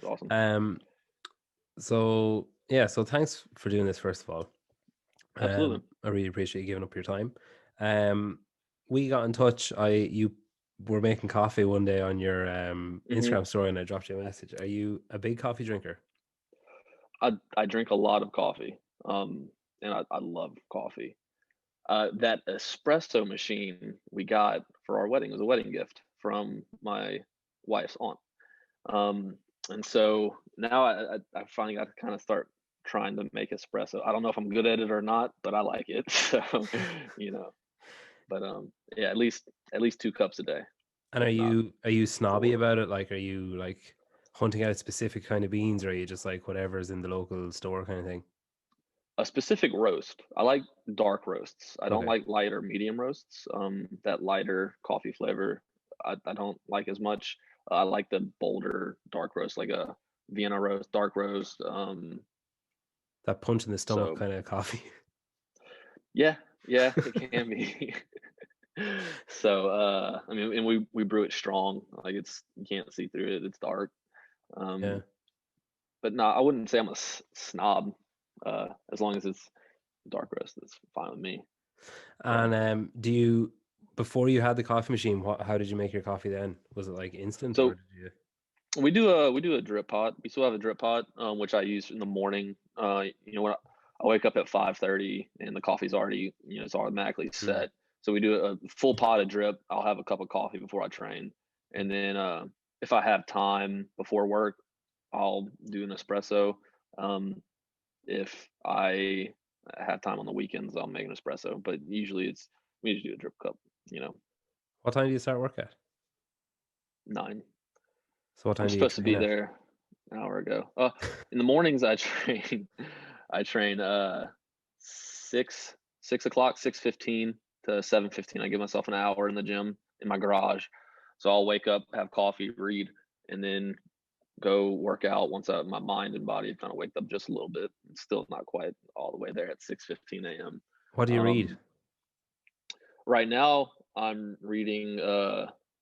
Awesome. So yeah, so thanks for doing this first of all. Absolutely. I really appreciate you giving up your time. Um, we got in touch. You were making coffee one day on your hmm Instagram story, and I dropped you a message. Are you a big coffee drinker? I drink a lot of coffee, and I love coffee. That espresso machine we got for our wedding was a wedding gift from my wife's aunt. Um, and so now I finally got to kind of start trying to make espresso. I don't know if I'm good at it or not, but I like it. So, you know, but yeah, at least 2 cups a day, And if not are you snobby 4. about it? Like, are you like hunting out specific kind of beans, or are you just like whatever's in the local store kind of thing? A specific roast. I like dark roasts. I don't Okay. like light or medium roasts. That lighter coffee flavor, I don't like as much. I like the bolder dark roast, like a Vienna roast, dark roast. That punch in the stomach So kind of coffee. yeah, yeah, it can be. So I mean, and we brew it strong. Like it's you can't see through it. It's dark. Yeah. Um, but no, I wouldn't say I'm a snob. As long as it's dark roast, that's fine with me. So. And do you before you had the coffee machine, how did you make your coffee then? Was it like instant or So did you? we do a drip pot. We still have a drip pot, which I use in the morning. When I wake up at 5:30 and the coffee's already, it's automatically Hmm. set. So we do a full pot of drip. I'll have a cup of coffee before I train, and then if I have time before work, I'll do an espresso. Um, if I have time on the weekends, I'll make an espresso. But usually we just do a drip cup. You know, What time do you start work at? 9. So what I'm time do you supposed to train be at? there an hour ago. In the mornings I train I train 6 o'clock, 6:15 to 7:15. I give myself an hour in the gym in my garage. So I'll wake up, have coffee, read, and then go work out once my mind and body have kind of waked up just a little bit. It's still not quite all the way there at 6:15 a.m. What do you read? Um, right now I'm reading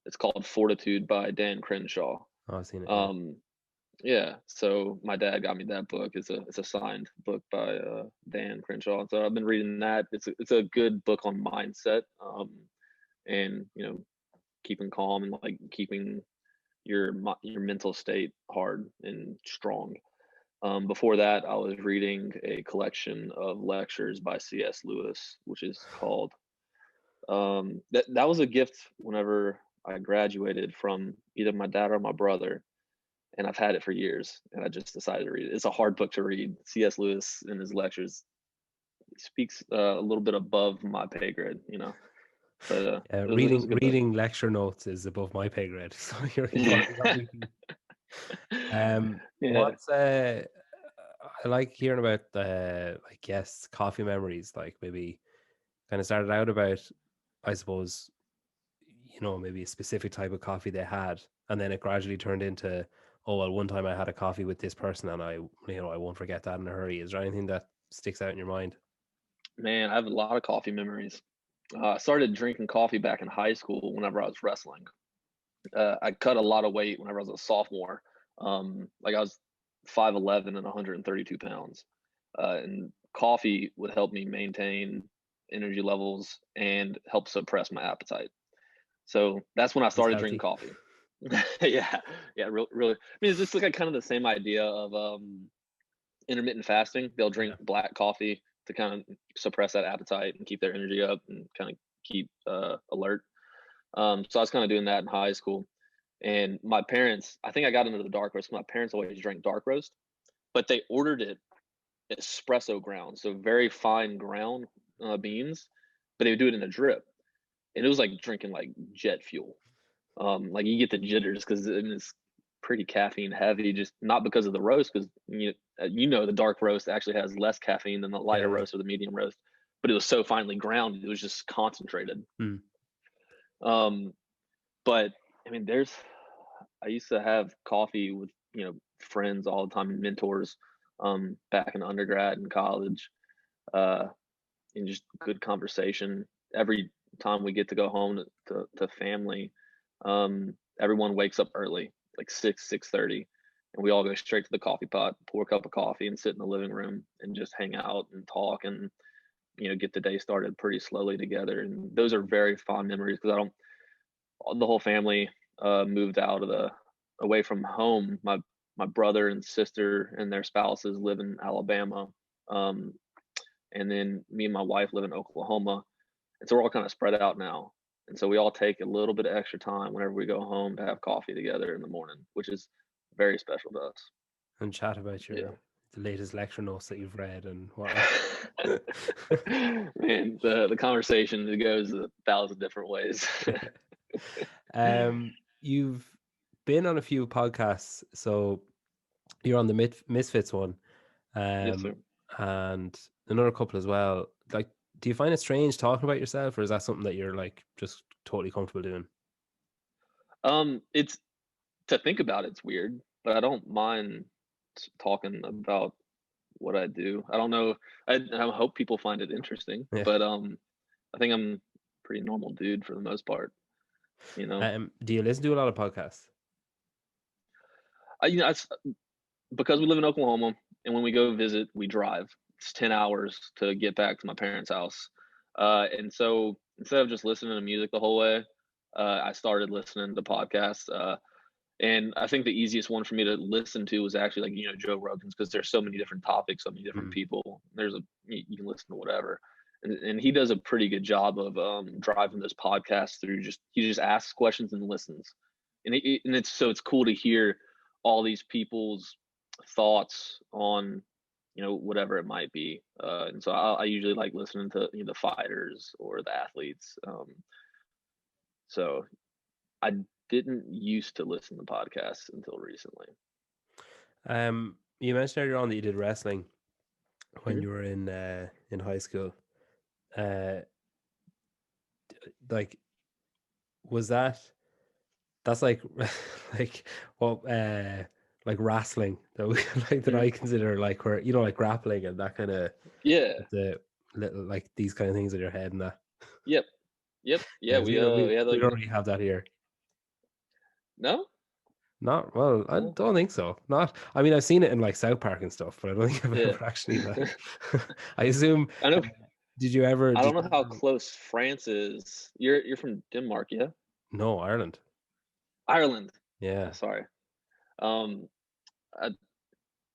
it's called Fortitude by Dan Crenshaw. Oh, I've seen it. Yeah. Um, Yeah, so my dad got me that book. It's a signed book by Dan Crenshaw. So I've been reading that. It's a good book on mindset, and keeping calm and like keeping your mental state hard and strong. Before that, I was reading a collection of lectures by C.S. Lewis, which is called that was a gift whenever I graduated from either my dad or my brother, and I've had it for years, and I just decided to read it. It's a hard book to read. C.S. Lewis in his lectures speaks a little bit above my pay grade. But it was a good book. Reading lecture notes is above my pay grade. So Yeah, you got me. yeah. What's I like hearing about the like yes coffee memories. Like maybe kind of started out about I suppose maybe a specific type of coffee they had, and then it gradually turned into, oh well, one time I had a coffee with this person, and I won't forget that in a hurry. Is there anything that sticks out in your mind? Man, I have a lot of coffee memories. I started drinking coffee back in high school whenever I was wrestling. I cut a lot of weight whenever I was a sophomore. Like I was 5'11" and 132 pounds. And coffee would help me maintain energy levels and help suppress my appetite. So that's when I It's started drinking healthy. coffee. Yeah, yeah, really. I mean, it's just like kind of the same idea of intermittent fasting. They'll Yeah. drink black coffee to kind of suppress that appetite and keep their energy up and kind of keep alert. So I was kind of doing that in high school. And my parents, I think I got into the dark roast. My parents always drank dark roast, but they ordered it espresso ground, so very fine ground beans, but they would do it in a drip, and it was like drinking like jet fuel. Like you get the jitters because it's pretty caffeine heavy, just not because of the roast, because the dark roast actually has less caffeine than the lighter Yeah. roast or the medium roast, but it was so finely ground, it was just concentrated. Hmm. Um, but I mean, I used to have coffee with friends all the time, mentors, back in undergrad and college, and just good conversation. every time we get to go home to family, everyone wakes up early, like 6:30, and we all go straight to the coffee pot, pour a cup of coffee, and sit in the living room and just hang out and talk and get the day started pretty slowly together. And those are very fond memories because I don't. The whole family moved out of the away from home. My brother and sister and their spouses live in Alabama, um, and then me and my wife live in Oklahoma, and so we're all kind of spread out now. And so we all take a little bit of extra time whenever we go home to have coffee together in the morning, which is very special to us. And chat about Yeah. the latest lecture notes that you've read and whatnot. Man, the conversation, it goes 1,000 different ways. You've been on a few podcasts, so you're on the Misfits one, Yes, sir. and another couple as well. Like, do you find it strange talking about yourself, or is that something that you're like just totally comfortable doing? It's to think about it's weird, but I don't mind talking about what I do. I don't know. I hope people find it interesting, Yeah. but I think I'm a pretty normal dude for the most part. You know, Do you listen to a lot of podcasts? it's because we live in Oklahoma, and when we go visit, we drive. It's 10 hours to get back to my parents' house, and so instead of just listening to music the whole way, I started listening to podcasts. And I think the easiest one for me to listen to was actually like Joe Rogan's, because there's so many different topics, so many different people. You can listen to whatever, and he does a pretty good job of driving this podcast through. He just asks questions and listens, and it's cool to hear all these people's thoughts on whatever it might be. And so I usually like listening to the fighters or the athletes. So I didn't used to listen to podcasts until recently. You mentioned earlier on that you did wrestling when Mhm. you were in high school. Like, was that's like like what like wrestling that we like that Mhm. I consider like where like grappling and that kind of Yeah. the little like these kind of things in your head and that. Yep. Yep. Yeah. Yeah, We had we like don't really have that here. no, Not well, I no. don't think so. Not, I mean, I've seen it in like South Park and stuff, but I don't think I've Yeah. ever actually like. I assume. I know. Did you ever? I don't Did know you how ever? close France is. You're from Denmark, yeah? No, Ireland. Ireland. Oh, Yeah. sorry. Um, I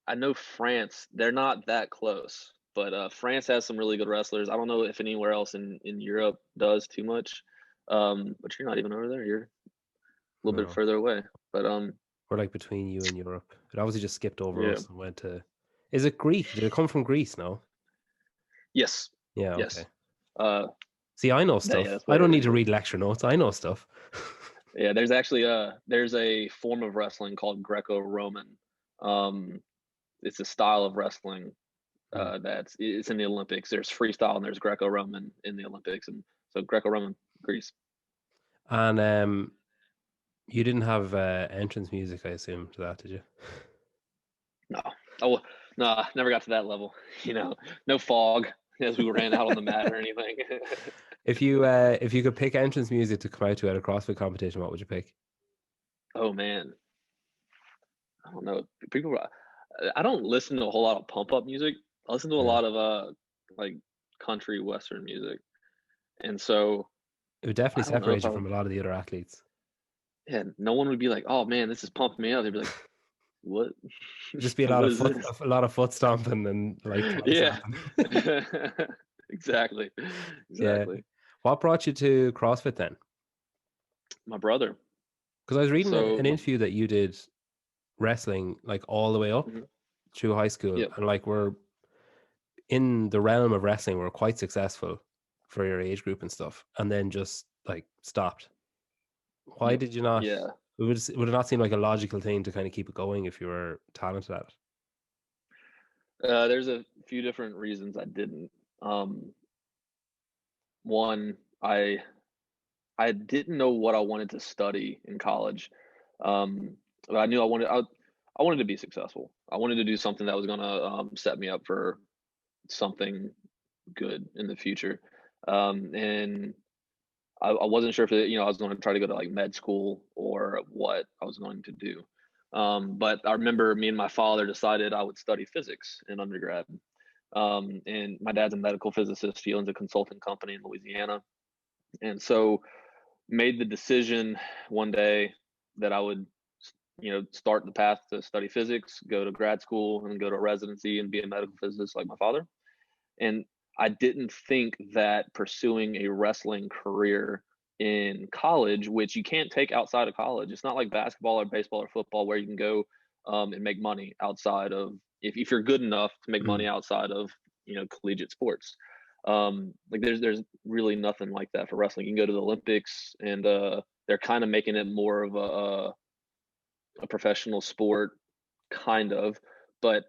I know France. They're not that close, but France has some really good wrestlers. I don't know if anywhere else in Europe does too much. But you're not even over there. You're a little bit No, further away. But we're like between you and Europe. It obviously just skipped over yeah. us and went to. Is it Greek? Did it come from Greece? No. Yes. Yeah. Okay. Yes. Uh, See, I know yeah, stuff. that's I what it don't need to originated. read lecture notes. I know stuff. Yeah, there's actually there's a form of wrestling called Greco-Roman. Um, it's a style of wrestling Hmm. it's in the Olympics. There's freestyle and there's Greco-Roman in the Olympics, and so Greco-Roman, Greece. And you didn't have entrance music, I assume, to that, did you? No, oh no, never got to that level. No fog as we ran out on the mat or anything. If you could pick entrance music to come out to at a CrossFit competition, what would you pick? Oh man, I don't know. People, I don't listen to a whole lot of pump up music. I listen to a Yeah. lot of like country western music, and so It would definitely I don't know separate if you I would. from a lot of the other athletes. Yeah, no one would be like, "Oh man, this is pumping me up." They'd be like, "What? It'd just be What is foot this?" a lot of foot stomping and like thigh Yeah. slapping. Exactly. Yeah. Exactly. What brought you to CrossFit then? My brother. Because I was reading So an interview that you did wrestling like all the way up mhm, through high school, yep, and like we're in the realm of wrestling, we're quite successful for your age group and stuff, and then just like stopped. Why yep, did you not? yeah. Would it not seem like a logical thing to kind of keep it going if you were talented at it? There's a few different reasons I didn't. Um, One, I didn't know what I wanted to study in college. Um, but I knew I wanted to be successful. I wanted to do something that was gonna set me up for something good in the future. And I wasn't sure if I was going to try to go to like med school or what I was going to do. But I remember me and my father decided I would study physics in undergrad. And my dad's a medical physicist. He owns a consulting company in Louisiana. And so made the decision one day that I would, start the path to study physics, go to grad school, and go to residency and be a medical physicist like my father. And I didn't think that pursuing a wrestling career in college, which you can't take outside of college, it's not like basketball or baseball or football where you can go and make money outside of, if you're good enough to make money outside of, collegiate sports. Like there's really nothing like that for wrestling. You can go to the Olympics, and they're kind of making it more of a professional sport, kind of, but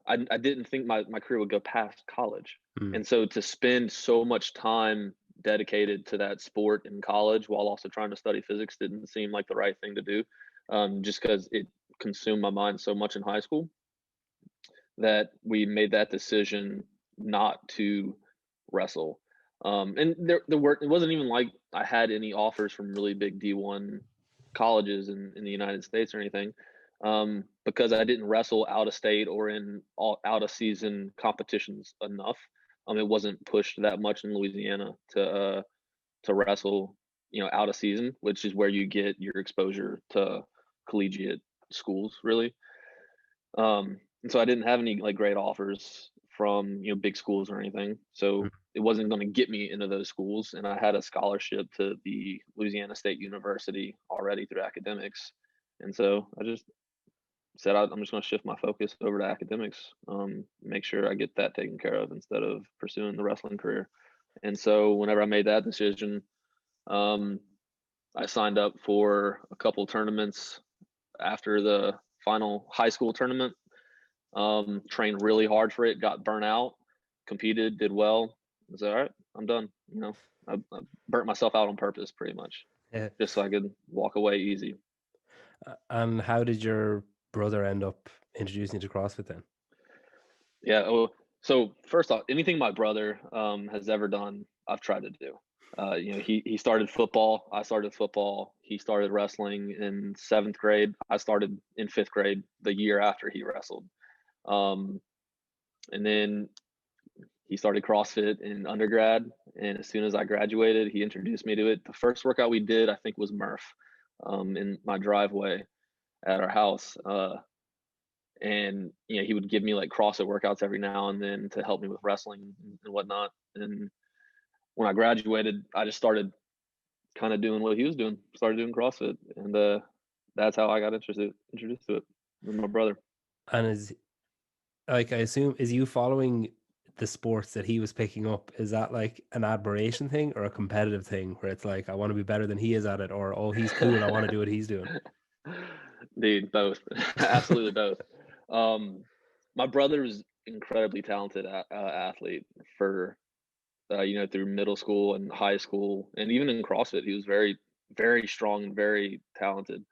I didn't think my career would go past college. And so to spend so much time dedicated to that sport in college while also trying to study physics didn't seem like the right thing to do, just because it consumed my mind so much in high school that we made that decision not to wrestle. And it wasn't even like I had any offers from really big D1 colleges in the United States or anything, because I didn't wrestle out of state or in all out of season competitions enough. It wasn't pushed that much in Louisiana to wrestle, out of season, which is where you get your exposure to collegiate schools, really. And so I didn't have any like great offers from, big schools or anything. So it wasn't going to get me into those schools. And I had a scholarship to the Louisiana State University already through academics. And so I just said, I'm just going to shift my focus over to academics, make sure I get that taken care of instead of pursuing the wrestling career. And so whenever I made that decision, I signed up for a couple tournaments after the final high school tournament. Trained really hard for it, got burnt out, competed, did well. I was all right, I'm done. I burnt myself out on purpose pretty much, Yeah. just so I could walk away easy. And how did your brother end up introducing you to CrossFit then? Yeah. Well, so first off, anything my brother has ever done, I've tried to do. He started football. I started football. He started wrestling in 7th grade. I started in 5th grade the year after he wrestled. And then he started CrossFit in undergrad, and as soon as I graduated, he introduced me to it. The first workout we did, I think, was Murph, in my driveway at our house. And he would give me like CrossFit workouts every now and then to help me with wrestling and whatnot. And when I graduated, I just started kind of doing what he was doing. Started doing CrossFit, and that's how I got introduced to it with my brother. And I assume, is you following the sports that he was picking up? Is that like an admiration thing or a competitive thing where it's like, I want to be better than he is at it, or, oh, he's cool, I want to do what he's doing? Dude, both. Absolutely both. My brother was incredibly talented athlete for through middle school and high school, and even in CrossFit, he was very, very strong and very talented.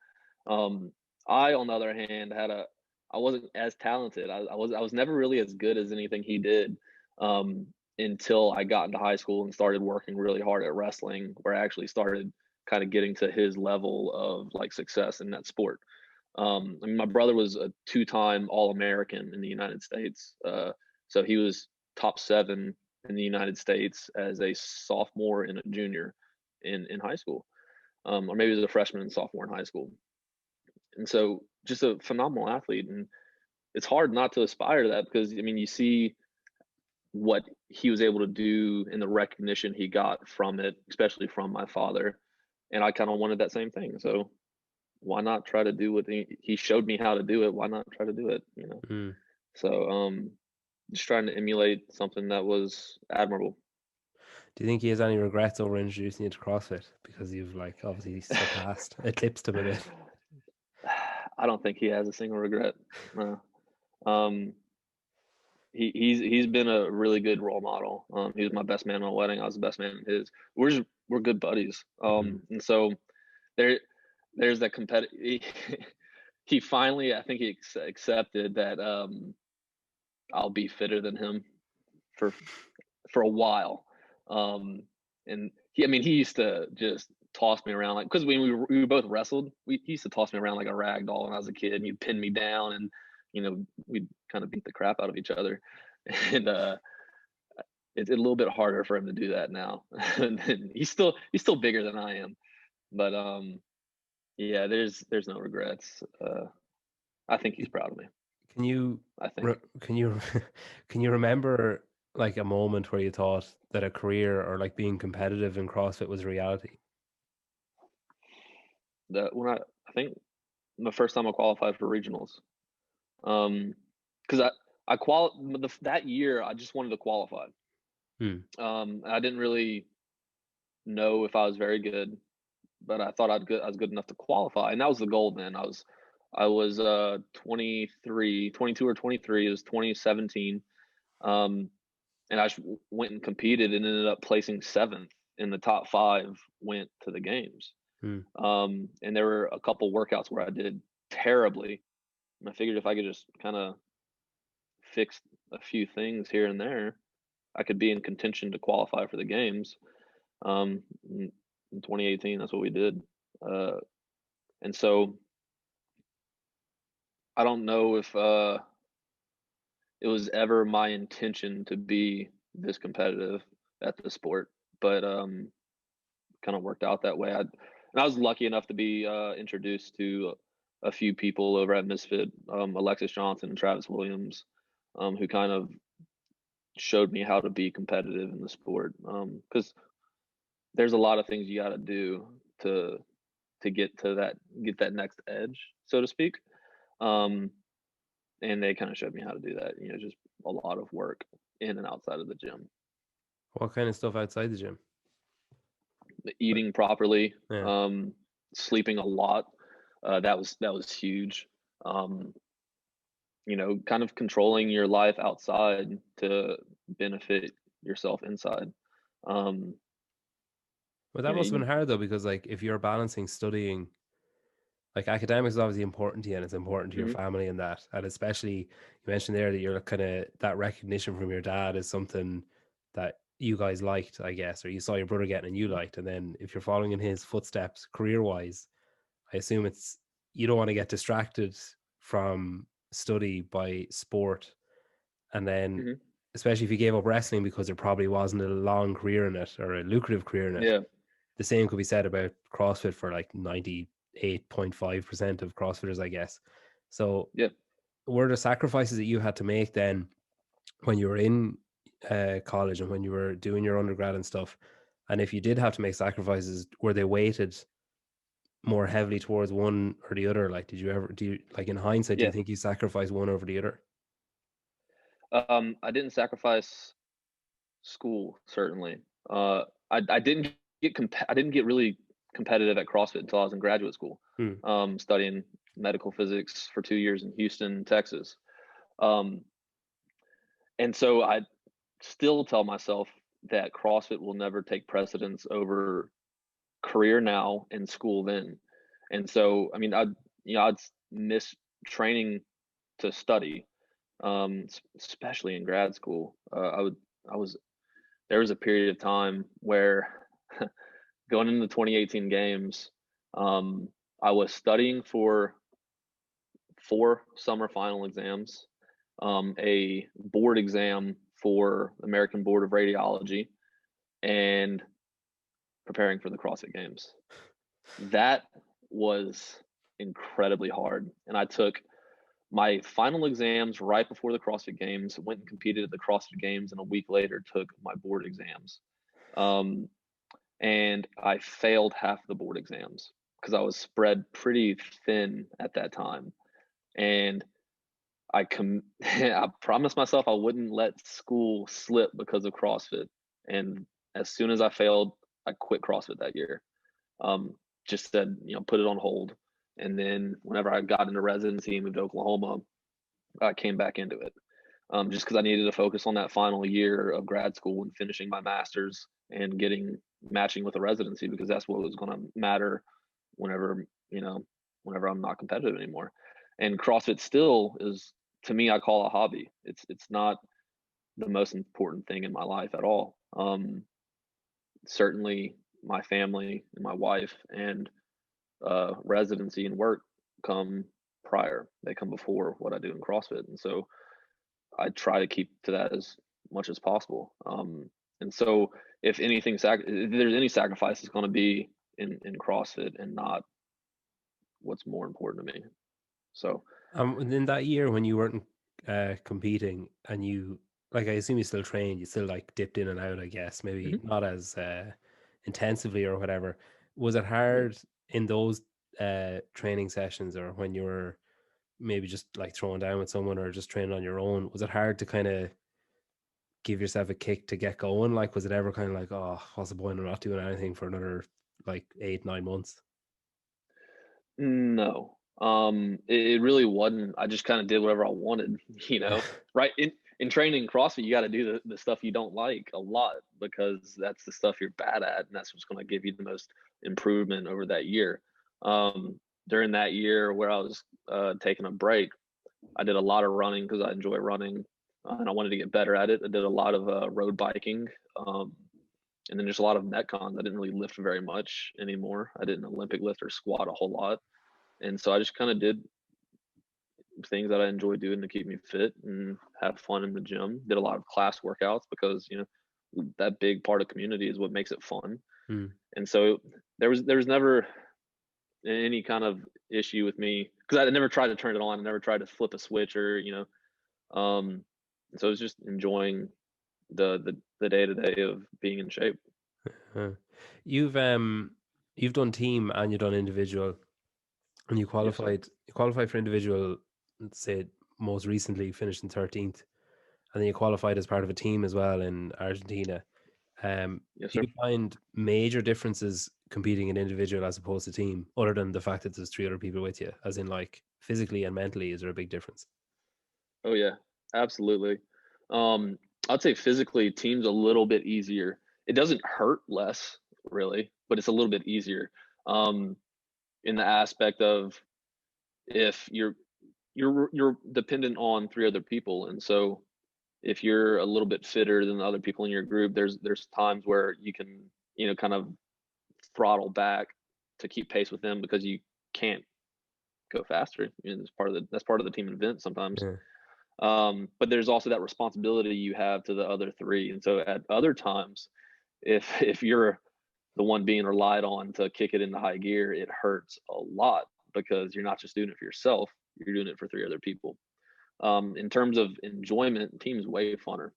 Um, I, on the other hand, I wasn't as talented. I was never really as good as anything he did, um, until I got into high school and started working really hard at wrestling, where I actually started kind of getting to his level of like success in that sport. I mean, my brother was a 2-time All-American in the United States, so he was top 7 in the United States as a sophomore and a junior in high school, or maybe he was a freshman and sophomore in high school. And so just a phenomenal athlete. And it's hard not to aspire to that because, I mean, you see what he was able to do and the recognition he got from it, especially from my father. And I kind of wanted that same thing. So why not try to do what he showed me how to do it? Why not try to do it? So just trying to emulate something that was admirable. Do you think he has any regrets over introducing you to CrossFit because you've like obviously eclipsed him a bit? I don't think he has a single regret. No. Um, he's been a really good role model. He was my best man in a wedding. I was the best man in his. We're good buddies. And so there there's that competitive. He finally, I think he accepted that I'll be fitter than him for a while. And he used to just toss me around, like, because when we both wrestled, he used to toss me around like a rag doll when I was a kid, and he'd pin me down, and we'd kind of beat the crap out of each other. And it's a little bit harder for him to do that now. And he's still bigger than I am, but yeah, there's no regrets. I think he's proud of me. Can you I think. can you can you remember like a moment where you thought that a career or like being competitive in CrossFit was a reality? That when I think the first time I qualified for regionals. Because that year I just wanted to qualify. Hmm. I didn't really know if I was very good, but I thought I was good enough to qualify, and that was the goal then. I was 23, 22 or 23. It was 2017. Um, and I just went and competed and ended up placing 7th in the top 5, went to the games. Hmm. And there were a couple workouts where I did terribly, and I figured if I could just kind of fix a few things here and there, I could be in contention to qualify for the games. In 2018, that's what we did. Uh, and so I don't know if it was ever my intention to be this competitive at the sport, but kind of worked out that way. And I was lucky enough to be introduced to a few people over at Misfit, Alexis Johnson and Travis Williams, who kind of showed me how to be competitive in the sport. Because there's a lot of things you got to do to get that next edge, so to speak. Um, and they kind of showed me how to do that. Just a lot of work in and outside of the gym, What kind of stuff outside the gym? Like, eating properly, yeah. sleeping a lot. That was huge. Um, kind of controlling your life outside to benefit yourself inside. Um, But you that know, must have you, been hard though, because like if you're balancing studying, like academics is obviously important to you and it's important to your mhm, family and that. And especially you mentioned there that you're kind of that recognition from your dad is something that you guys liked, I guess, or you saw your brother getting and you mhm, liked. And then if you're following in his footsteps career wise, I assume it's you don't want to get distracted from study by sport. And then mhm. especially if you gave up wrestling because there probably wasn't a long career in it or a lucrative career in it. Yeah, The same could be said about CrossFit for like 98.5% of CrossFitters, I guess. So, yeah. were the sacrifices that you had to make then when you were in college and when you were doing your undergrad and stuff? And if you did have to make sacrifices, were they weighted more heavily towards one or the other? Like, did you ever, do you, like in hindsight, do you Yeah. think you sacrificed one over the other? I didn't sacrifice school, certainly. I didn't get really competitive at CrossFit until I was in graduate school, Hmm. studying medical physics for 2 years in Houston, Texas. Um, and so I still tell myself that CrossFit will never take precedence over career now and school then. And so, I'd miss training to study, especially in grad school. I was There was a period of time where going into the 2018 games, I was studying for 4 summer final exams, a board exam for American Board of Radiology, and preparing for the CrossFit Games. That was incredibly hard. And I took my final exams right before the CrossFit Games, went and competed at the CrossFit Games, and a week later took my board exams. Um, and I failed half the board exams because I was spread pretty thin at that time. And I promised myself I wouldn't let school slip because of CrossFit. And as soon as I failed, I quit CrossFit that year. Um, just said, put it on hold. And then whenever I got into residency and moved to Oklahoma, I came back into it. Just because I needed to focus on that final year of grad school and finishing my master's and getting matching with a residency, because that's what was going to matter whenever whenever I'm not competitive anymore. And CrossFit still is, to me, I call a hobby. It's not the most important thing in my life at all. certainly my family and my wife and residency and work come prior. They come before what I do in CrossFit, and so I try to keep to that as much as possible. And so, if anything, if there's any sacrifice, it's going to be in CrossFit and not what's more important to me. So, In that year when you weren't competing and you like, I assume you still trained, you still like dipped in and out, I guess, maybe mhm, not as intensively or whatever. Was it yeah. hard in those training sessions, or when you were maybe just like throwing down with someone or just training on your own? Was it hard to kind of give yourself a kick to get going? Like, was it ever kind of like, oh, what's the point of not doing anything for another like 8, 9 months? No, it really wasn't. I just kind of did whatever I wanted, you know. Right in training CrossFit, you got to do the stuff you don't like a lot because that's the stuff you're bad at, and that's what's going to give you the most improvement over that year. During that year where I was taking a break, I did a lot of running because I enjoy running, and I wanted to get better at it. I did a lot of road biking, and then just a lot of metcons. I didn't really lift very much anymore. I didn't Olympic lift or squat a whole lot, and so I just kind of did things that I enjoy doing to keep me fit and have fun in the gym. Did a lot of class workouts because that big part of community is what makes it fun. Hmm. And so there was never any kind of issue with me because I never tried to turn it on. I never tried to flip a switch or so I was just enjoying the day to day of being in shape. Huh. You've um you've done team and you've done individual, and Yes, sir. you qualified for individual, let's say most recently finished in 13th, and then you qualified as part of a team as well in Argentina. Yes, Do sir. you find major differences competing in individual as opposed to team, other than the fact that there's three other people with you, as in like physically and mentally, is there a big difference? Oh yeah, absolutely. Um, I'd say physically, team's a little bit easier. It doesn't hurt less, really, but it's a little bit easier. Um, in the aspect of if you're dependent on three other people, and so if you're a little bit fitter than the other people in your group, there's times where you can kind of throttle back to keep pace with them because you can't go faster. That's part of the team event sometimes. Yeah. But there's also that responsibility you have to the other three, and so at other times, if you're the one being relied on to kick it into high gear, it hurts a lot because you're not just doing it for yourself, you're doing it for three other people. In terms of enjoyment, team's way funner.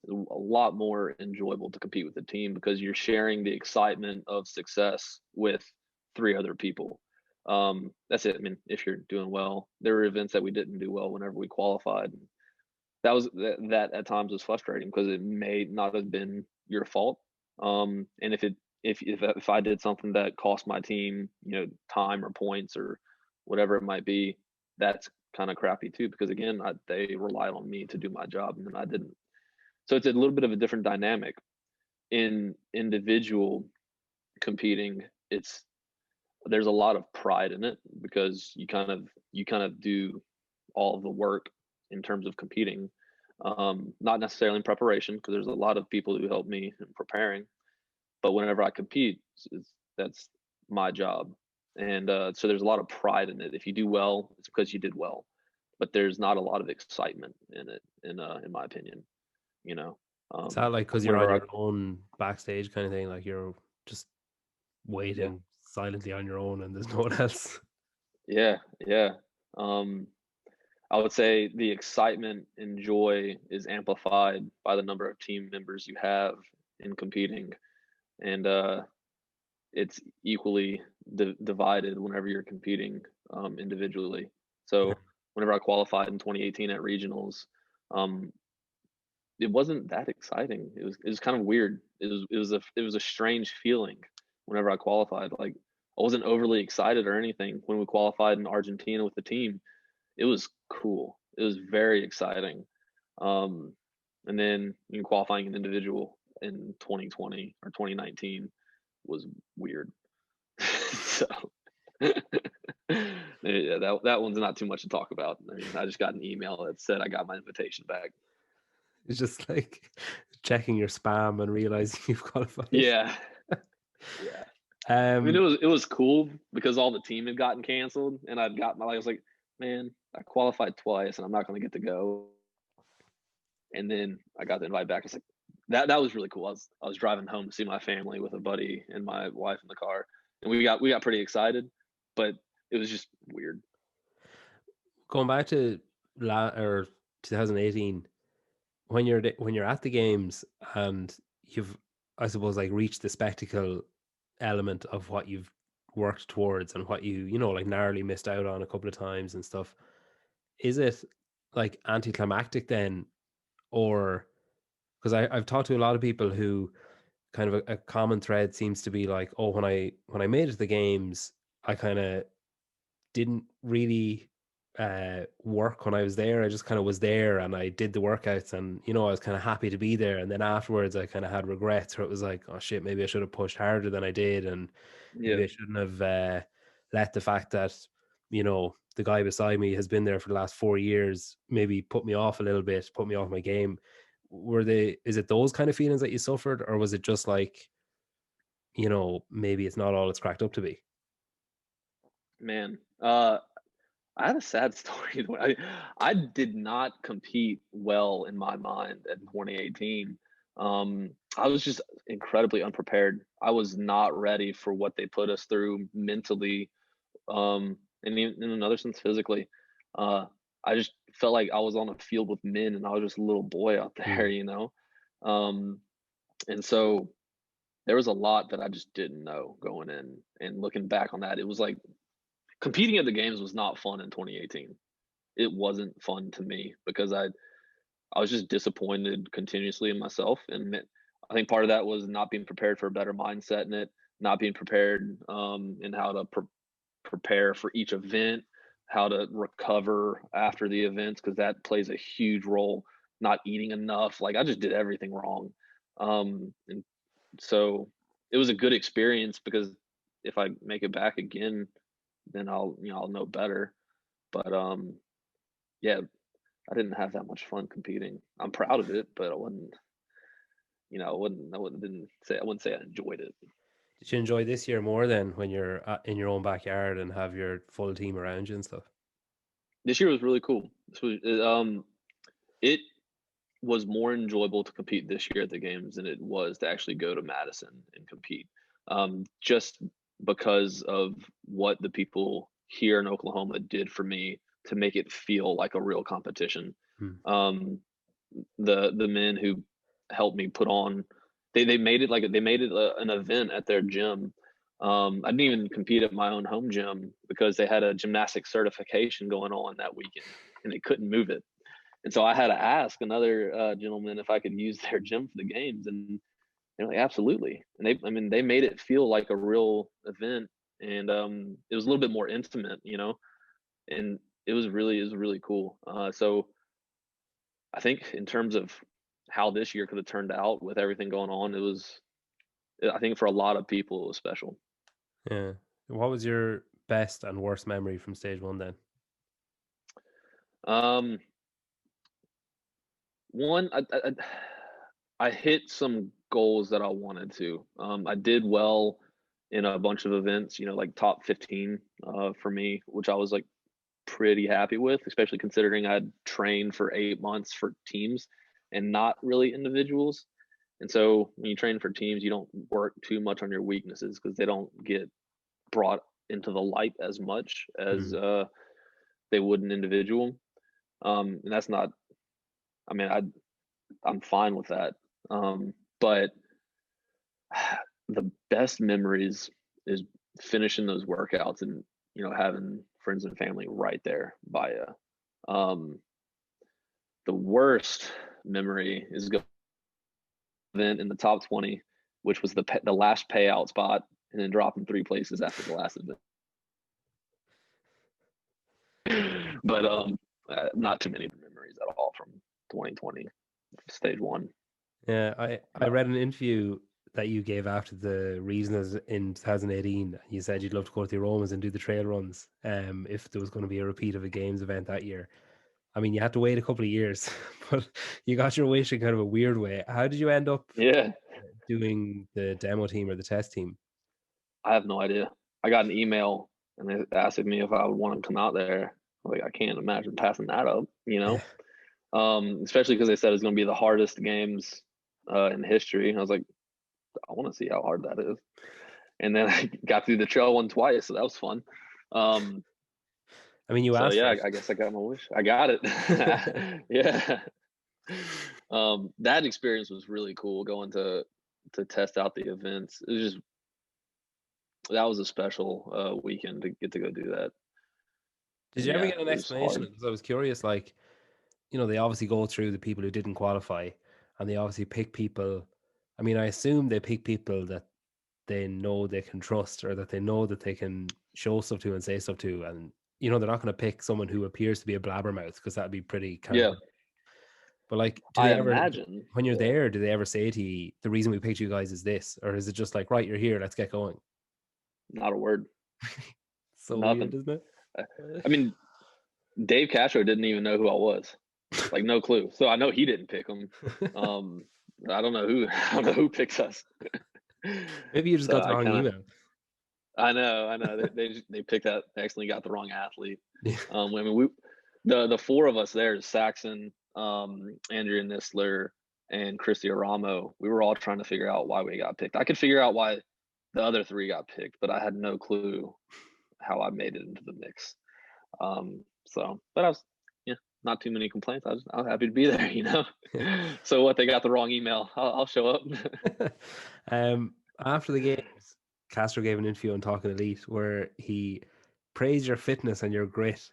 It's a lot more enjoyable to compete with the team because you're sharing the excitement of success with three other people. That's it. I mean, if you're doing well, there were events that we didn't do well whenever we qualified. That at times was frustrating because it may not have been your fault. And if I did something that cost my team, time or points or whatever it might be, that's kind of crappy too. Because again, they relied on me to do my job, and then I didn't. So it's a little bit of a different dynamic in individual competing. There's a lot of pride in it because you kind of do all of the work in terms of competing, not necessarily in preparation because there's a lot of people who help me in preparing, but whenever I compete, that's my job, and so there's a lot of pride in it. If you do well, it's because you did well, but there's not a lot of excitement in it, in my opinion. You know, Is that like because you're on whenever I your own backstage kind of thing, like you're just yeah, waiting silently on your own and there's no one else? yeah, yeah. Um, I would say the excitement and joy is amplified by the number of team members you have in competing, and it's equally divided whenever you're competing individually. So whenever I qualified in 2018 at regionals, um, it wasn't that exciting. It was kind of weird. It was a strange feeling whenever I qualified. Like I wasn't overly excited or anything when we qualified in Argentina with the team. It was cool. It was very exciting. Um, and then qualifying an individual in 2020 or 2019 was weird. So yeah, that one's not too much to talk about. I mean, I just got an email that said I got my invitation back. It's just like checking your spam and realizing you've qualified. Yeah, Yeah. I mean, Um, it was cool because all the team had gotten canceled, and I was like, man, I qualified twice, and I'm not going to get to go. And then I got the invite back. I was like, that was really cool. I was driving home to see my family with a buddy and my wife in the car, and we got pretty excited, but it was just weird. Going back to or 2018, when you're at the games and you've, I suppose, like reached the spectacle element of what you've worked towards and what you know, like narrowly missed out on a couple of times and stuff. Is it like anticlimactic then, or because I've talked to a lot of people who kind of a common thread seems to be like, oh, when I made it to the games, I kind of didn't really work when I was there. I just kind of was there and I did the workouts, and you know, I was kind of happy to be there. And then afterwards, I kind of had regrets where it was like, oh shit, maybe I should have pushed harder than I did, and Yeah, maybe I shouldn't have let the fact that, you know, the guy beside me has been there for the last 4 years maybe put me off a little bit, put me off my game. Were they? Is it those kind of feelings that you suffered, or was it just like, you know, maybe it's not all it's cracked up to be? man. I had a sad story. I did not compete well in my mind in 2018. I was just incredibly unprepared. I was not ready for what they put us through mentally, and even in another sense, physically. Uh, I just felt like I was on a field with men, and I was just a little boy out there, Mm, you know. Um, and so there was a lot that I just didn't know going in. And looking back on that, it was like competing at the games was not fun in 2018. It wasn't fun to me because I was just disappointed continuously in myself, and I think part of that was not being prepared for a better mindset in it, not being prepared in how to prepare for each event, how to recover after the events because that plays a huge role. Not eating enough, like I just did everything wrong, and so it was a good experience because if I make it back again, then I'll know better. But yeah, I didn't have that much fun competing. I'm proud of it, but I wouldn't say I enjoyed it. did you enjoy this year more than when you're in your own backyard and have your full team around you and stuff? This year was really cool. It was more enjoyable to compete this year at the games than it was to actually go to Madison and compete. Just because of what the people here in Oklahoma did for me to make it feel like a real competition. Hmm. Um, the men who helped me put on, they made it like they made it an event at their gym. I didn't even compete at my own home gym because they had a gymnastic certification going on that weekend and they couldn't move it. And so I had to ask another gentleman if I could use their gym for the games, and they're like, absolutely. And they made it feel like a real event, and it was a little bit more intimate, you know, and it was really cool. So I think in terms of how this year could have turned out with everything going on, I think for a lot of people, it was special. Yeah. What was your best and worst memory from stage one then? Um, one, I hit some goals that I wanted to. I did well in a bunch of events, you know, like top 15 for me, which I was like pretty happy with, especially considering I'd trained for 8 months for teams and not really individuals. And so when you train for teams, you don't work too much on your weaknesses because they don't get brought into the light as much as Mm. they would an individual. And that's not, I mean, I'm fine with that. But the best memories is finishing those workouts and having friends and family right there by you. The worst memory is going event in the top 20, which was the last payout spot, and then dropping three places after the last event. But not too many memories at all from 2020 stage one. Yeah, I read an interview that you gave after the reasons in 2018. You said you'd love to go to the Romans and do the trail runs, if there was going to be a repeat of a games event that year. I mean, you had to wait a couple of years, but you got your wish in kind of a weird way. How did you end up Yeah. doing the demo team or the test team? I have no idea. I got an email and they asked me if I would want to come out there. Like, I can't imagine passing that up, Yeah. especially because they said it's going to be the hardest games in history. And I was like, I want to see how hard that is. And then I got through the trail one twice, so that was fun. I mean, you So asked for yeah, it. I guess I got my wish. I got it. Yeah. That experience was really cool going to test out the events. It was just that was a special weekend to get to go do that. Did And you ever yeah, get an it was explanation? hard. Because I was curious, like, they obviously go through the people who didn't qualify, and they obviously pick people. I mean, I assume they pick people that they know they can trust, or that they know that they can show stuff to and say stuff to, and they're not going to pick someone who appears to be a blabbermouth, because that'd be pretty Yeah, counter. But like, do I they ever, imagine. when you're Yeah, there, do they ever say to you, the reason we picked you guys is this, or is it just like, right, you're here, let's get going? not a word. So weird, Nothing. isn't I mean, Dave Castro didn't even know who I was. Like, no clue. So I know he didn't pick him. it? I don't know who. I don't know who picks us. Maybe you just So got the I wrong kind of. enoI know. They picked that. They accidentally got the wrong athlete. Yeah. I mean, the four of us there, Saxon, Andrea Nisler, and Christy Aramo, we were all trying to figure out why we got picked. I could figure out why the other three got picked, but I had no clue how I made it into the mix. But I was, yeah, not too many complaints. I was happy to be there. So what? They got the wrong email. I'll show up. After the games, Castro gave an interview on Talking Elite where he praised your fitness and your grit,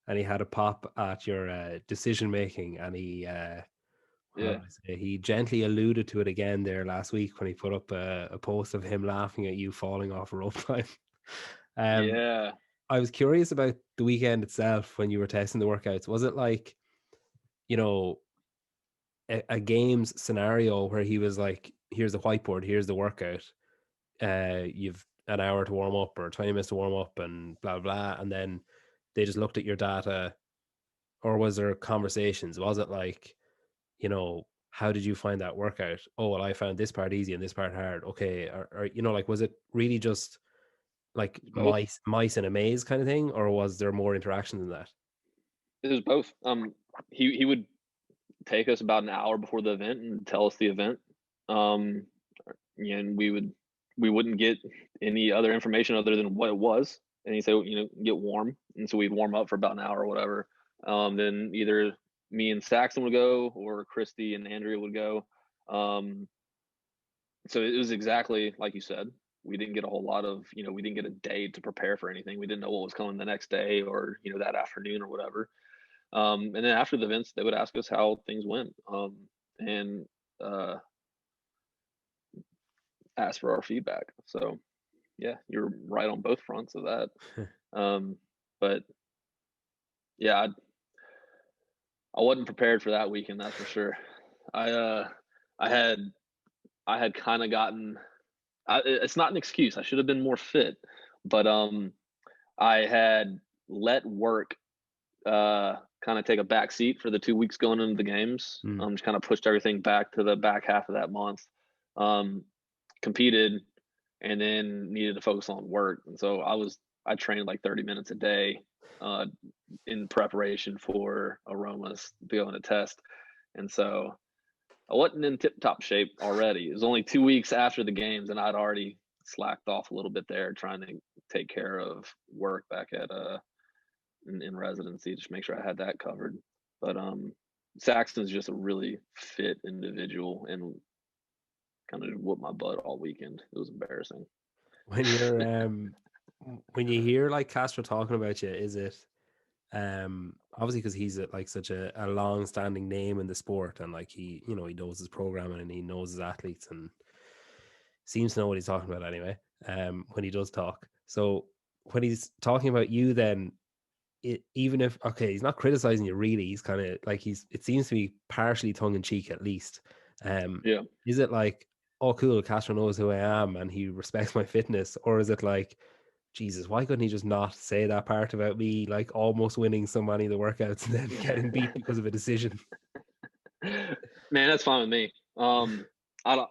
and he had a pop at your decision making, and he how Yeah, do I say, he gently alluded to it again there last week when he put up a post of him laughing at you falling off a rope climb. um, yeah. I was curious about the weekend itself when you were testing the workouts. Was it like, you know, a games scenario where he was like, here's the whiteboard, here's the workout, you've an hour to warm up or 20 minutes to warm up and blah blah, and then they just looked at your data? Or was there conversations? Was it like, how did you find that workout? Oh, well, I found this part easy and this part hard. Okay. Or like, was it really just like Both. mice in a maze kind of thing, or was there more interaction than that? It was both. He would take us about an hour before the event and tell us the event. Um, and we wouldn't get any other information other than what it was. And he'd say, get warm. And so we'd warm up for about an hour or whatever. Then either me and Saxon would go or Christy and Andrea would go. Um, so it was exactly like you said. We didn't get a whole lot of, we didn't get a day to prepare for anything. We didn't know what was coming the next day or, that afternoon or whatever. And then after the events, they would ask us how things went, and uh, ask for our feedback. So yeah, you're right on both fronts of that. Um, but yeah, I wasn't prepared for that weekend. That's for sure. I uh, I had I had kind of gotten. It's not an excuse. I should have been more fit, but I had let work kind of take a back seat for the 2 weeks going into the games. Mm. Just kind of pushed everything back to the back half of that month. Um, Competed, and then needed to focus on work. And so I trained like 30 minutes a day uh, in preparation for aromas to go in a test. And so I wasn't in tip top shape already. It was only 2 weeks after the games, and I'd already slacked off a little bit there trying to take care of work back at in residency, just make sure I had that covered. But Saxton's just a really fit individual and kind of whooped my butt all weekend. It was embarrassing. When you're when you hear like Castro talking about you, is it obviously because he's like such a long-standing name in the sport, and like he knows his programming and he knows his athletes and seems to know what he's talking about anyway, when he does talk. So when he's talking about you, then even if, okay, he's not criticizing you really, he's kind of like, it seems to be partially tongue-in-cheek at least. Yeah. Is it like, oh cool, Castro knows who I am and he respects my fitness, or is it like, Jesus, why couldn't he just not say that part about me, like almost winning so many of the workouts and then getting beat because of a decision? Man, that's fine with me. I don't.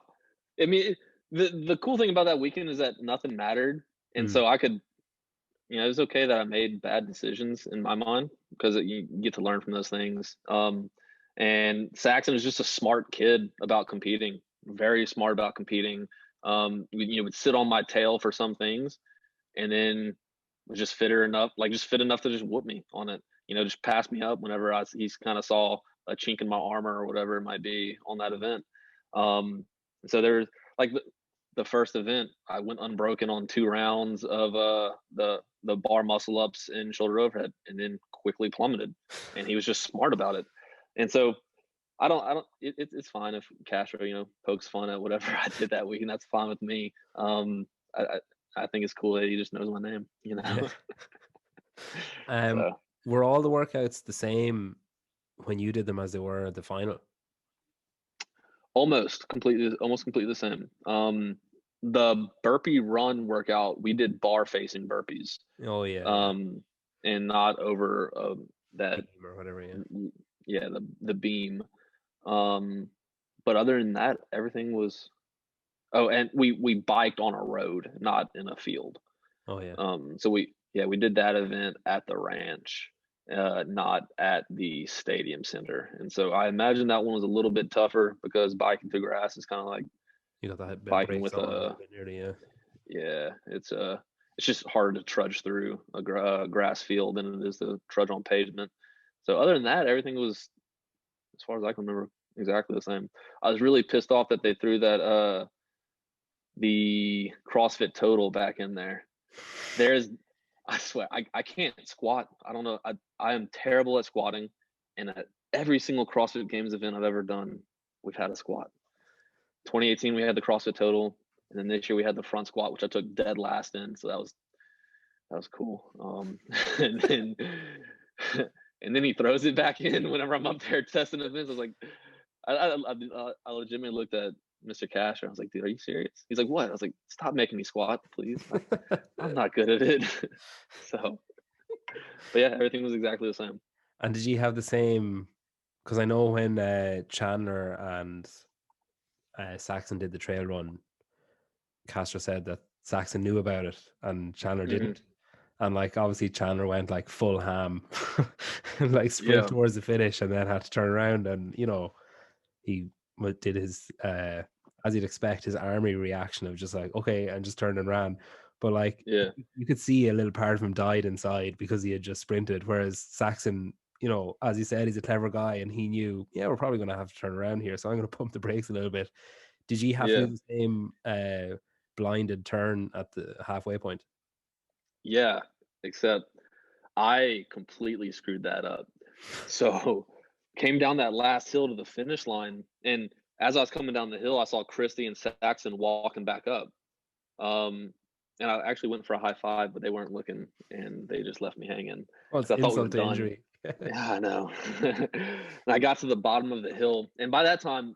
I mean, the cool thing about that weekend is that nothing mattered. And so I could, it was okay that I made bad decisions in my mind because you get to learn from those things. And Saxon was just a smart kid about competing, very smart about competing. Would sit on my tail for some things, and then was just fit enough to just whoop me on it. Just pass me up whenever he kind of saw a chink in my armor or whatever it might be on that event. So there's like the first event, I went unbroken on 2 rounds of the bar muscle ups and shoulder overhead, and then quickly plummeted. And he was just smart about it. And so it's fine if Castro, pokes fun at whatever I did that week, and that's fine with me. I think it's cool that he just knows my name, Yeah. So. Were all the workouts the same when you did them as they were at the final? Almost completely the same. The burpee run workout, we did bar facing burpees. Oh yeah. And not over that Beam or whatever. Yeah, the beam. But other than that, everything was. Oh, and we biked on a road, not in a field. Oh yeah. So we did that event at the ranch, not at the stadium center. And so I imagine that one was a little bit tougher because biking through grass is kind of like You got that bit biking breaks with on a little bit nearly, yeah. Yeah, it's just harder to trudge through a grass field than it is to trudge on pavement. So other than that, everything was, as far as I can remember, exactly the same. I was really pissed off that they threw that the CrossFit total back in there. I swear, I can't squat. I don't know. I am terrible at squatting, and at every single CrossFit Games event I've ever done, we've had a squat. 2018, we had the CrossFit total, and then this year we had the front squat, which I took dead last in. So that was cool. And then and then he throws it back in whenever I'm up there testing events. I was like, I legitimately looked at Mr. Cash and I was like, dude, are you serious? He's like, what? I was like, stop making me squat, please. I'm not good at it. So, but yeah, everything was exactly the same. And did you have the same? Because I know when Chandler and Saxon did the trail run, Castro said that Saxon knew about it and Chandler didn't. And like obviously Chandler went like full ham and like sprint towards the finish and then had to turn around and he did his as you'd expect, his army reaction of just like, okay, and just turned and ran. But like you could see a little part of him died inside because he had just sprinted. Whereas Saxon, as he said, he's a clever guy and he knew, we're probably gonna have to turn around here. So I'm gonna pump the brakes a little bit. Did you have to do the same blinded turn at the halfway point? Yeah, except I completely screwed that up. So came down that last hill to the finish line, and as I was coming down the hill, I saw Christy and Saxon walking back up. And I actually went for a high five, but they weren't looking, and they just left me hanging. Well, it's I thought we were insult to done. injury. Yeah, I know. And I got to the bottom of the hill, and by that time,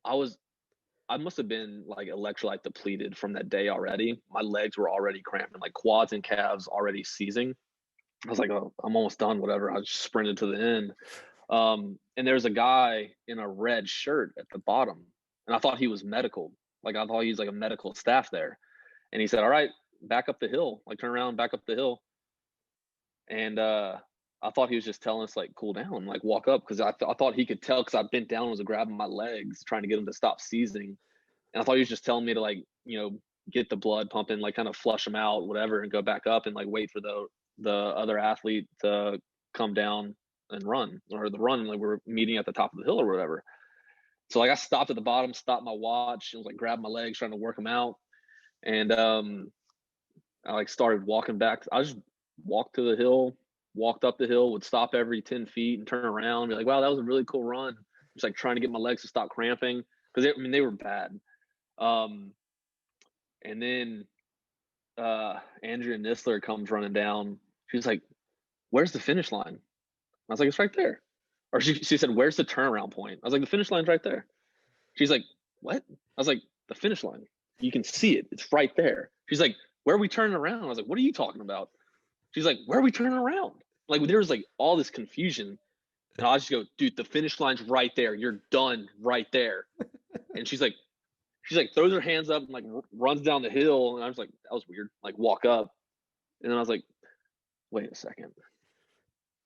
I must have been like electrolyte depleted from that day already. My legs were already cramping, like quads and calves already seizing. I was like, oh, I'm almost done, whatever. I just sprinted to the end. And there's a guy in a red shirt at the bottom. And I thought he was medical. Like I thought he was like a medical staff there. And he said, all right, back up the hill, like turn around, back up the hill. And I thought he was just telling us like cool down, like walk up, because I thought he could tell because I bent down and was grabbing my legs trying to get him to stop seizing. And I thought he was just telling me to like, get the blood pumping, like kind of flush him out, whatever, and go back up and like wait for the other athlete to come down and run, or the run, like we're meeting at the top of the hill or whatever. So like I stopped at the bottom, stopped my watch, and was like grabbing my legs, trying to work them out. And I like started walking back. I just walked to the hill, walked up the hill, would stop every 10 feet and turn around and be like, wow, that was a really cool run. Just like trying to get my legs to stop cramping because they were bad. And then Andrea Nisler comes running down. She's like, where's the finish line? I was like, it's right there. Or she said, where's the turnaround point? I was like, the finish line's right there. She's like, what? I was like, the finish line. You can see it. It's right there. She's like, where are we turning around? I was like, what are you talking about? She's like, where are we turning around? Like there was like all this confusion. And I just go, dude, the finish line's right there. You're done right there. And she's like, she's like throws her hands up and like runs down the hill, and I was like, that was weird. Like walk up, and then I was like, wait a second.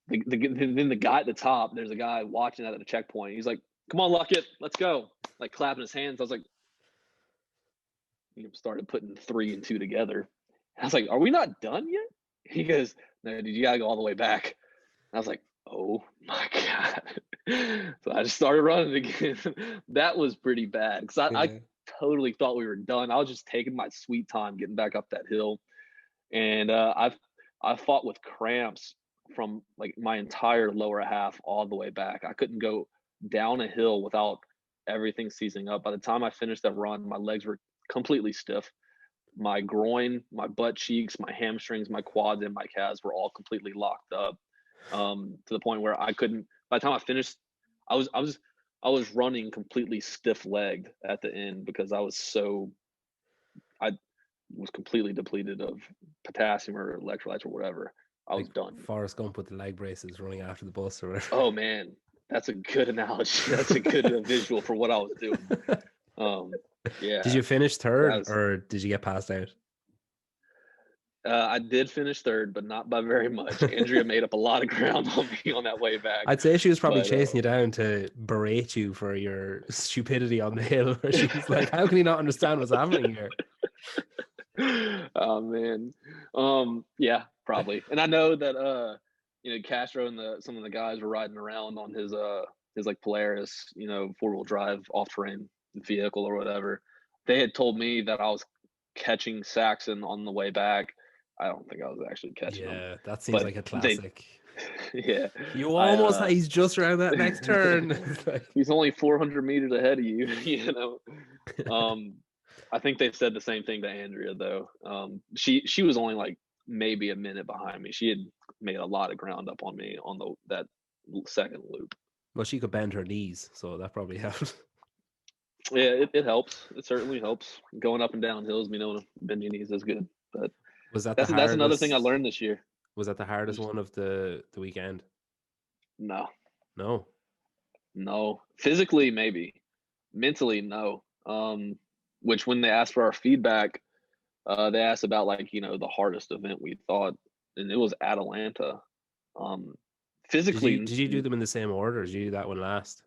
Then the guy at the top, there's a guy watching that at the checkpoint. He's like, come on, Luckett, let's go. Like clapping his hands. I was like, started putting 3 and 2 together. I was like, are we not done yet? He goes, no, dude, you gotta go all the way back. I was like, oh my God. So I just started running again. That was pretty bad because I totally thought we were done. I was just taking my sweet time getting back up that hill. And I fought with cramps from like my entire lower half all the way back. I couldn't go down a hill without everything seizing up. By the time I finished that run, my legs were completely stiff. My groin, my butt cheeks, my hamstrings, my quads, and my calves were all completely locked up, to the point where I couldn't. By the time I finished, I was running completely stiff-legged at the end because I was completely depleted of potassium or electrolytes or whatever. I was done. Forrest Gump with the leg braces running after the bus or whatever. Oh man, that's a good analogy. That's a good visual for what I was doing. Yeah. Did you finish third or did you get passed out? I did finish third, but not by very much. Andrea made up a lot of ground on me on that way back. I'd say she was probably chasing you down to berate you for your stupidity on the hill. Where she was like, "How can you not understand what's happening here?" Oh man, yeah, probably. And I know that Castro and some of the guys were riding around on his like Polaris, 4-wheel drive off terrain vehicle or whatever. They had told me that I was catching Saxon on the way back. I don't think I was actually catching him. Yeah, that seems like a classic. Yeah, you almost he's just around that next turn. He's only 400 meters ahead of you. I think they said the same thing to Andrea though. She was only like maybe a minute behind me. She had made a lot of ground up on me on that second loop. Well, she could bend her knees, so that probably helped. Yeah, it helps. It certainly helps. Going up and down hills, bend your knees is good. But that's another thing I learned this year. Was that the hardest one of the weekend? No. Physically, maybe. Mentally, no. Which when they asked for our feedback, they asked about like the hardest event we thought, and it was Atlanta. Physically, did you do them in the same order? Or did you do that one last?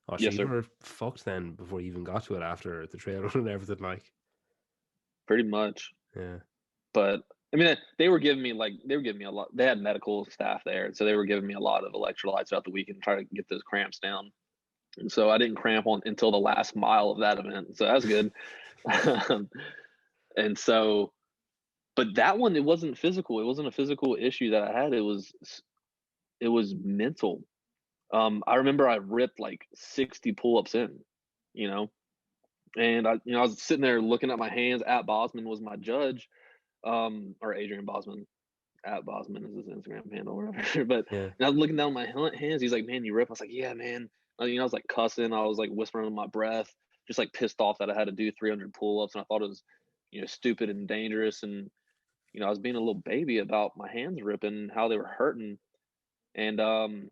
Oh, yes, you were fucked then before you even got to it after the trail run and everything, like. Pretty much. Yeah. But I mean, they were giving me a lot. They had medical staff there, so they were giving me a lot of electrolytes throughout the weekend to try to get those cramps down. And so I didn't cramp until the last mile of that event. So that was good. And so, but that one, it wasn't physical. It wasn't a physical issue that I had. It was mental. I remember I ripped like 60 pull-ups in, and I was sitting there looking at my hands. At Bosman was my judge, or Adrian Bosman. At Bosman is his Instagram handle or whatever. But yeah. And I was looking down my hands. He's like, "Man, you rip." I was like, "Yeah, man." I was like cussing. I was like whispering under my breath, just like pissed off that I had to do 300 pull-ups, and I thought it was, stupid and dangerous. And I was being a little baby about my hands ripping, how they were hurting. And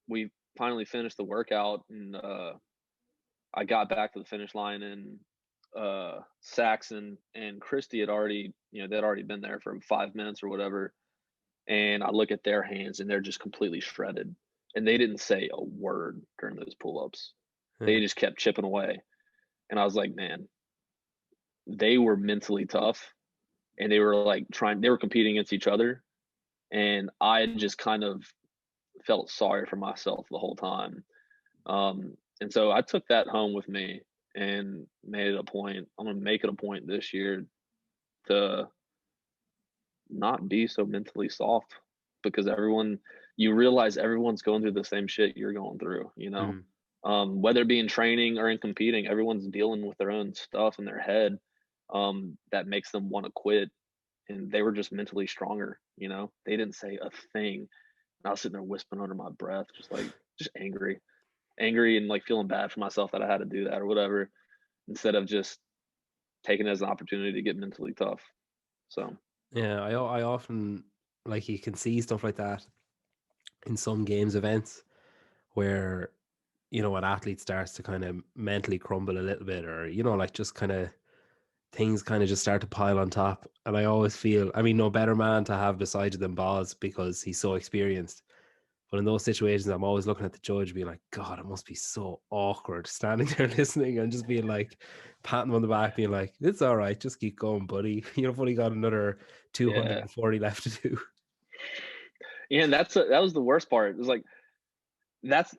we finally finished the workout, and I got back to the finish line, and Saxon and Christy had already, they'd already been there for 5 minutes or whatever. And I look at their hands, and they're just completely shredded. And they didn't say a word during those pull-ups. They just kept chipping away. And I was like, man, they were mentally tough, and they were competing against each other. And I just kind of felt sorry for myself the whole time. And so I took that home with me and made it a point. I'm going to make it a point this year to not be so mentally soft, because you realize everyone's going through the same shit you're going through, whether it be in training or in competing, everyone's dealing with their own stuff in their head, that makes them want to quit. And they were just mentally stronger, they didn't say a thing. And I was sitting there whispering under my breath, just angry and like feeling bad for myself that I had to do that or whatever, instead of just taking it as an opportunity to get mentally tough. So yeah, I often, like, you can see stuff like that in some games events where you know, an athlete starts to kind of mentally crumble a little bit, or, you know, like just kind of things kind of just start to pile on top. And I always feel, I mean, no better man to have beside you than Boz because he's so experienced. But in those situations, I'm always looking at the judge being like, God, it must be so awkward standing there listening and just being like, patting him on the back, being like, it's all right, just keep going, buddy. You've only got another 240 left to do. Yeah, and that was the worst part. It was like, that's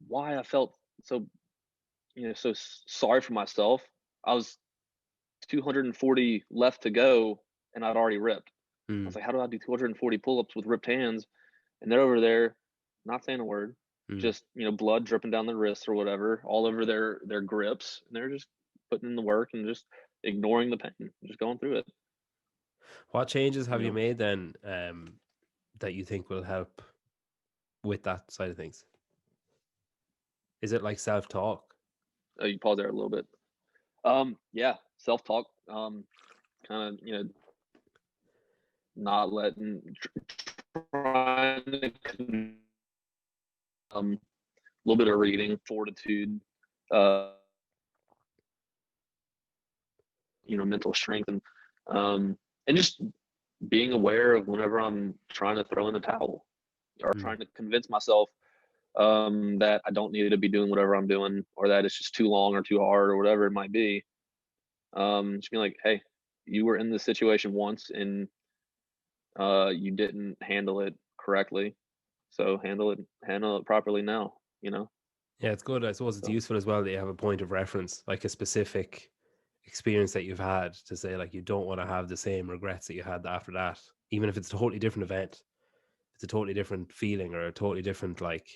why I felt so, so sorry for myself. I was 240 left to go, and I'd already ripped. I was like, how do I do 240 pull-ups with ripped hands? And they're over there, not saying a word, just blood dripping down their wrists or whatever, all over their grips, and they're just putting in the work and just ignoring the pain, just going through it. What changes have you made then that you think will help with that side of things? Is it like self-talk? Oh, you pause there a little bit. Yeah, self-talk. Kind of, not letting, trying to, a little bit of reading, fortitude, mental strength, and just being aware of whenever I'm trying to throw in the towel or trying to convince myself that I don't need to be doing whatever I'm doing, or that it's just too long or too hard or whatever it might be. Just being like, hey, you were in this situation once and you didn't handle it correctly, so handle it properly now. Yeah, it's good. I suppose it's useful as well that you have a point of reference, like a specific experience that you've had to say, like, you don't want to have the same regrets that you had after that, even if it's a totally different event. It's a totally different feeling or a totally different, like,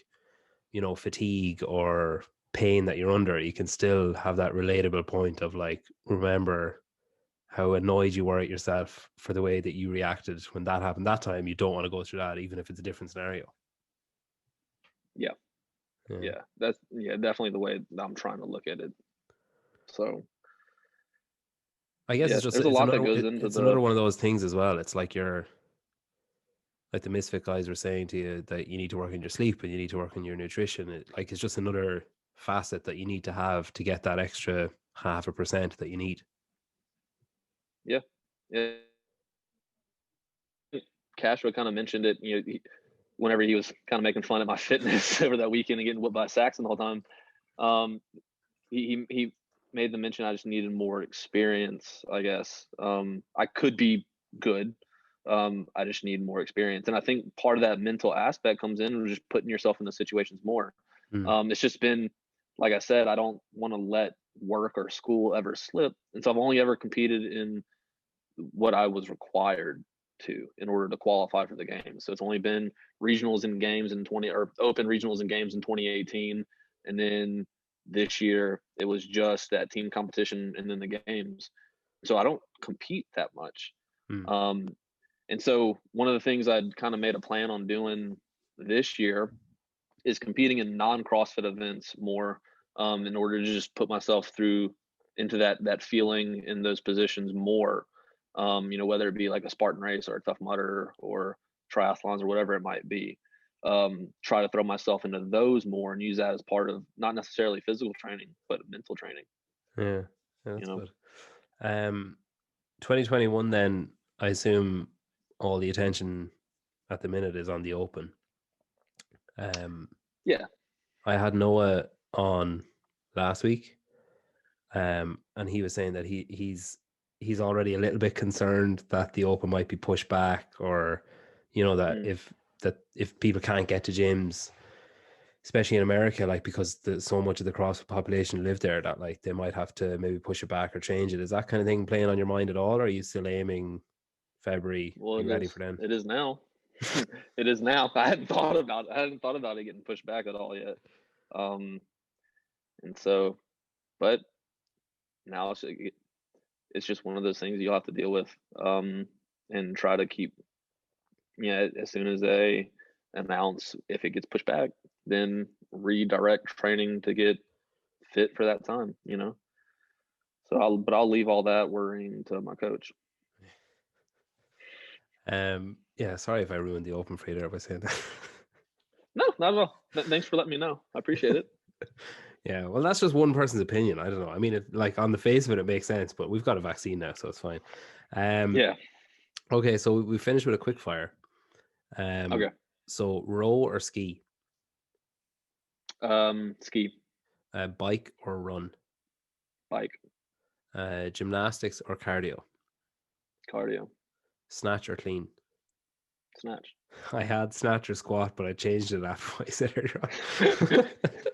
fatigue or pain that you're under. You can still have that relatable point of like, remember how annoyed you were at yourself for the way that you reacted when that happened that time. You don't want to go through that, even if it's a different scenario. Yeah, that's definitely the way I'm trying to look at it. So I guess it's just there's a lot that goes into it's another one of those things as well. It's like you're like the Misfit guys were saying to you that you need to work on your sleep and you need to work on your nutrition. It's just another facet that you need to have to get that extra 0.5% that you need. Yeah. Castro kind of mentioned it, whenever he was kind of making fun of my fitness over that weekend and getting whooped by Saxon the whole time. He made the mention I just needed more experience, I guess. I could be good. I just need more experience. And I think part of that mental aspect comes in just putting yourself in the situations more. It's just been, like I said, I don't want to let work or school ever slip. And so I've only ever competed in what I was required to in order to qualify for the games. So it's only been regionals and games in open regionals and games in 2018. And then this year it was just that team competition and then the games. So I don't compete that much. And so one of the things I'd kind of made a plan on doing this year is competing in non-CrossFit events more, in order to just put myself through into that feeling in those positions more. Whether it be like a Spartan race or a Tough Mudder or triathlons or whatever it might be. Try to throw myself into those more and use that as part of not necessarily physical training, but mental training. Yeah, that's good. 2021 then, I assume all the attention at the minute is on the Open. Yeah. I had Noah on last week, and he was saying that he's already a little bit concerned that the Open might be pushed back, or that if people can't get to gyms, especially in America, like because so much of the CrossFit population live there, that like they might have to maybe push it back or change it. Is that kind of thing playing on your mind at all, or are you still aiming February, Well, ready for them? It is now. It is now. I hadn't thought about it getting pushed back at all yet. And so, but now it's just one of those things you'll have to deal with, and try to keep, as soon as they announce if it gets pushed back, then redirect training to get fit for that time, So I'll leave all that worrying to my coach. Yeah, sorry if I ruined the Open for you there by saying that. No, not at all. Thanks for letting me know. I appreciate it. Yeah, well, that's just one person's opinion. I don't know. I mean, like on the face of it, it makes sense, but we've got a vaccine now, so it's fine. Yeah. Okay, so we finished with a quick fire. Okay. So row or ski, Ski, bike or run, bike, gymnastics or cardio, cardio, snatch or clean. snatch. I had snatch or squat, but I changed it after what I said earlier on.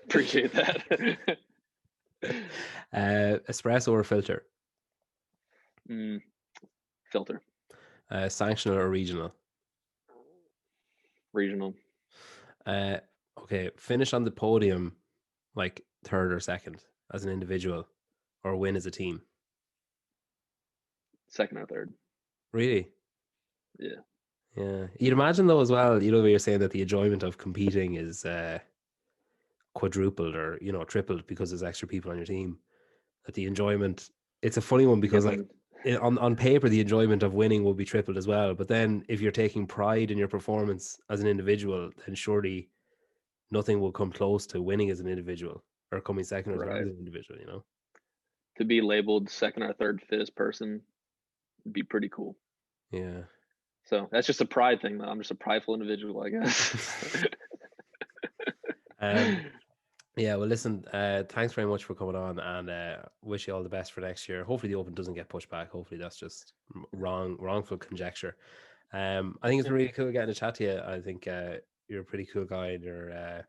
Appreciate that. Espresso or filter, Filter, sanctional or regional. regional, Okay, finish on the podium like third or second as an individual, or win as a team. second or third. Really? Yeah. Yeah. You'd imagine though as well, you know, you're saying that the enjoyment of competing is quadrupled or, you know, tripled because there's extra people on your team. That the enjoyment, it's a funny one because like on paper the enjoyment of winning will be tripled as well. But then if you're taking pride in your performance as an individual, then surely nothing will come close to winning as an individual or coming second or third as an individual, you know? To be labeled second or third fittest person would be pretty cool. Yeah. So that's just a pride thing, though. I'm just a prideful individual, I guess. Yeah, well, listen, thanks very much for coming on, and wish you all the best for next year. Hopefully the Open doesn't get pushed back. Hopefully that's just wrongful conjecture. I think it's been really cool getting to chat to you. I think you're a pretty cool guy, and you're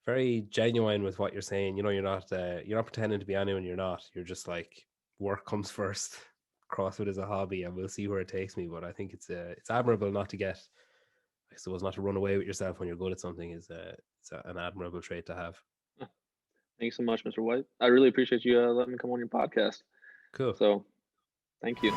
very genuine with what you're saying. You know, you're not pretending to be anyone you're not. You're just like, work comes first. CrossFit is a hobby, and we'll see where it takes me. But I think it's admirable not to get, I suppose, not to run away with yourself when you're good at something is it's an admirable trait to have. Thanks so much, Mr. White. I really appreciate you letting me come on your podcast. Cool. So, thank you.